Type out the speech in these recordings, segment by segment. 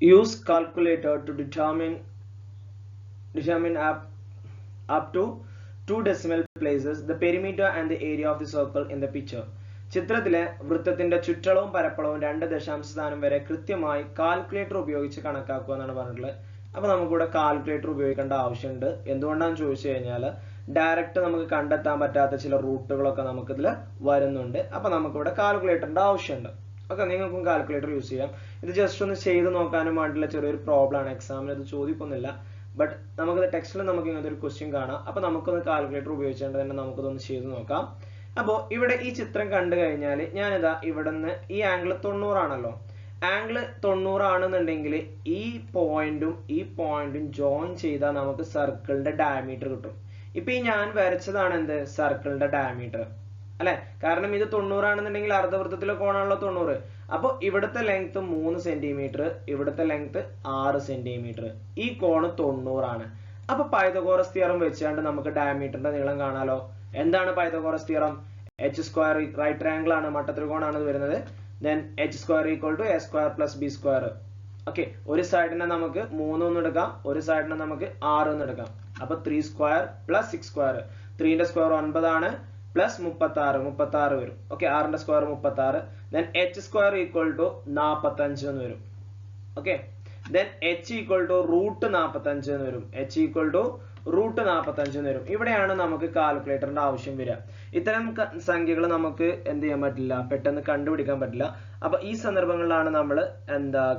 Use calculator to determine up to 2 decimal places the perimeter and the area of the circle in the picture. ചിത്രത്തിലെ വൃത്തത്തിന്റെ ചുറ്റളവും പരപ്പളവും 2 ദശാംശ സ്ഥാനം വരെ കൃത്യമായി calculator ഉപയോഗിച്ച് കണക്കാക്കുക എന്നാണ് പറഞ്ഞിട്ടുള്ളത്. അപ്പോൾ നമുക്ക് ഇവിടെ കാൽക്കുലേറ്റർ ഉപയോഗിക്കേണ്ട ആവശ്യമുണ്ട്. എന്തുകൊണ്ടാണെന്ന് ചോദിച്ചു കഴിഞ്ഞാൽ ഡയറക്റ്റ് നമുക്ക് കണ്ടെത്താൻ പറ്റാത്ത ചില റൂട്ടുകളൊക്കെ നമുക്ക് ഇതിൽ വരുന്നുണ്ട്. അപ്പോൾ നമുക്ക് ഇവിടെ കാൽക്കുലേറ്ററിന്റെ ആവശ്യമുണ്ട്. ഓക്കെ, നിങ്ങൾക്കും കാൽക്കുലേറ്റർ യൂസ് ചെയ്യാം. ഇത് ജസ്റ്റ് ഒന്ന് ചെയ്ത് നോക്കാനും വേണ്ടിയുള്ള ചെറിയൊരു പ്രോബ്ലം ആണ്. എക്സാമിന് ഇത് ചോദിക്കുന്നില്ല, ബട്ട് നമുക്കിത് ടെക്സ്റ്റിൽ നമുക്ക് ഇങ്ങനത്തെ ഒരു ക്വസ്റ്റ്യൻ കാണാം. അപ്പോൾ നമുക്കൊന്ന് കാൽക്കുലേറ്റർ ഉപയോഗിച്ചുകൊണ്ട് തന്നെ നമുക്കിതൊന്ന് ചെയ്ത് നോക്കാം. അപ്പോൾ ഇവിടെ ഈ ചിത്രം കണ്ടു കഴിഞ്ഞാൽ ഞാനിതാ ഇവിടെ നിന്ന് ഈ ആംഗിൾ 90 ആണല്ലോ. ആംഗിൾ 90 ആണെന്നുണ്ടെങ്കിൽ ഈ പോയിന്റും ജോയിൻ ചെയ്താൽ നമുക്ക് സർക്കിളിന്റെ ഡയമീറ്റർ കിട്ടും. ഇപ്പൊ ഈ ഞാൻ വരച്ചതാണ് എന്ത് സർക്കിളിന്റെ ഡയമീറ്റർ അല്ലെ, കാരണം ഇത് 90 ആണെന്നുണ്ടെങ്കിൽ അർദ്ധവൃത്തത്തിലെ കോണാണല്ലോ 90. അപ്പൊ ഇവിടുത്തെ ലെങ്ത് 3 സെന്റിമീറ്റർ, ഇവിടുത്തെ ലെങ്ത് 6 സെന്റിമീറ്റർ. ഈ കോണ് 90 ആണ്. അപ്പൊ പൈതഗോറസ് തിയറം വെച്ചാണ്ട് നമുക്ക് ഡയമീറ്ററിന്റെ നീളം കാണാലോ. എന്താണ് Pythagoras theorem? H square, right triangle ആണ്, മട്ടത്രികോണാണ് ഇത് വരുന്നത്. Then H square equal to A square plus B square. Okay, ഒരു സൈഡിനെ നമുക്ക് 3 എന്ന് എടുക്കാം, ഒരു സൈഡിനെ നമുക്ക് 6 എന്ന് എടുക്കാം. അപ്പൊ 3 സ്ക്വയർ പ്ലസ് 6 സ്ക്വയർ, 3ന്റെ സ്ക്വയർ 9 ആണ്, പ്ലസ് 36 വരും. ഓക്കെ, 6ന്റെ square 36. Then H square equal to 45 എന്ന് വരും. Okay, then h equal to root 45 എന്ന് വരും. എച്ച് ഈക്വൽ ടു റൂട്ട് 45 എന്ന് വരും. ഇവിടെയാണ് നമുക്ക് കാൽക്കുലേറ്ററിന്റെ ആവശ്യം വരിക. ഇത്തരം സംഖ്യകൾ നമുക്ക് എന്ത് ചെയ്യാൻ പറ്റില്ല, പെട്ടെന്ന് കണ്ടുപിടിക്കാൻ പറ്റില്ല. അപ്പൊ ഈ സന്ദർഭങ്ങളിലാണ് നമ്മൾ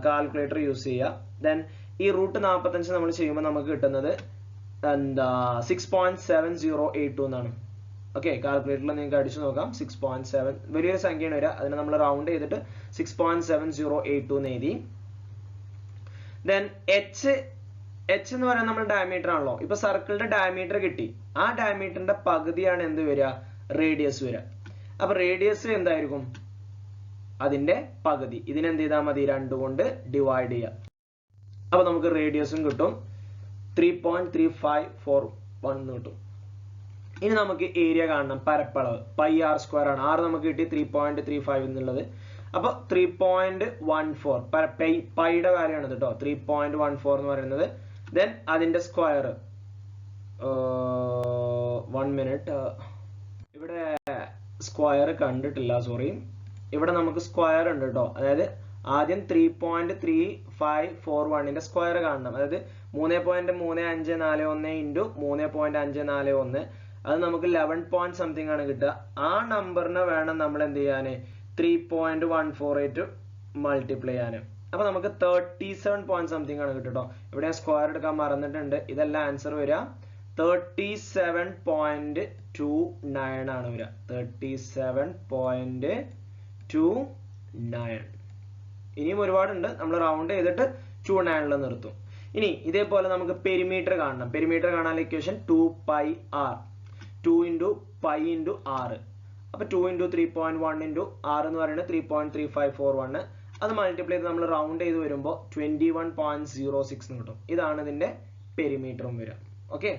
കാൽക്കുലേറ്റർ യൂസ് ചെയ്യുക. ദെൻ ഈ റൂട്ട് 45 നമ്മൾ ചെയ്യുമ്പോൾ നമുക്ക് കിട്ടുന്നത് 6.7082 എന്നാണ്. ഓക്കെ, കാൽക്കുലേറ്ററിൽ നിങ്ങൾക്ക് അടിച്ചു നോക്കാം. 6.7 വലിയൊരു സംഖ്യയാണ് വരിക. അതിനെ നമ്മൾ റൗണ്ട് ചെയ്തിട്ട് 6.7082 എന്ന് എഴുതി. ദെൻ എച്ച് എന്ന് പറയുന്നത് നമ്മൾ ഡയമീറ്റർ ആണല്ലോ. ഇപ്പൊ സർക്കിളിന്റെ ഡയമീറ്റർ കിട്ടി. ആ ഡയമീറ്ററിന്റെ പകുതിയാണ് എന്ത് വരിക, റേഡിയസ് വരിക. അപ്പൊ റേഡിയസ് എന്തായിരിക്കും, അതിന്റെ പകുതി. ഇതിനെന്ത് ചെയ്താൽ മതി, 2 കൊണ്ട് ഡിവൈഡ് ചെയ്യുക. അപ്പൊ നമുക്ക് റേഡിയസും കിട്ടും, 3.3541 കിട്ടും. ഇനി നമുക്ക് ഏരിയ കാണണം, പരപ്പളവ് പൈ ആർ സ്ക്വയർ ആണ്. ആർ നമുക്ക് കിട്ടി 3.35 എന്നുള്ളത്. അപ്പൊ 3.14 പൈയുടെ വാല്യൂ ആണ് കേട്ടോ, 3.14 എന്ന് പറയുന്നത്. ദെൻ അതിന്റെ സ്ക്വയർ 1 മിനിറ്റ്, ഇവിടെ സ്ക്വയർ കണ്ടിട്ടില്ല, സോറി. ഇവിടെ നമുക്ക് സ്ക്വയർ ഉണ്ട് കേട്ടോ. അതായത് ആദ്യം 3.3541ന്റെ സ്ക്വയർ കാണണം. അതായത് 3.3541 ഇൻറ്റു 3.541, അത് നമുക്ക് 11 പോയിന്റ് സംതിങ് ആണ് കിട്ടുക. ആ നമ്പറിനെ വേണം നമ്മൾ എന്ത് ചെയ്യാന്, 3.148 മൾട്ടിപ്ലൈ ചെയ്യാന്. അപ്പൊ നമുക്ക് 37 പോയിന്റ് സംതിങ് ആണ് കിട്ടും. ഇവിടെ സ്ക്വയർ എടുക്കാൻ മറന്നിട്ടുണ്ട്. ഇതെല്ലാം ആൻസർ വരിക 37.29 ആണ് വരിക, 37.29. ഇനിയും ഒരുപാടുണ്ട്, നമ്മൾ റൗണ്ട് ചെയ്തിട്ട് 29 നിർത്തും. ഇനി ഇതേപോലെ നമുക്ക് പെരിമീറ്റർ കാണണം. പെരിമീറ്റർ കാണാൻ ഇക്വേഷൻ 2πr, 2 × π × r. അപ്പൊ 2 × 3.1 × r എന്ന് പറയുന്നത് 3.3541. അത് മൾട്ടിപ്ലൈ ചെയ്ത് നമ്മൾ റൗണ്ട് ചെയ്ത് വരുമ്പോൾ 21.06 കിട്ടും. ഇതാണ് ഇതിന്റെ പെരിമീറ്ററും വരിക. ഓക്കെ.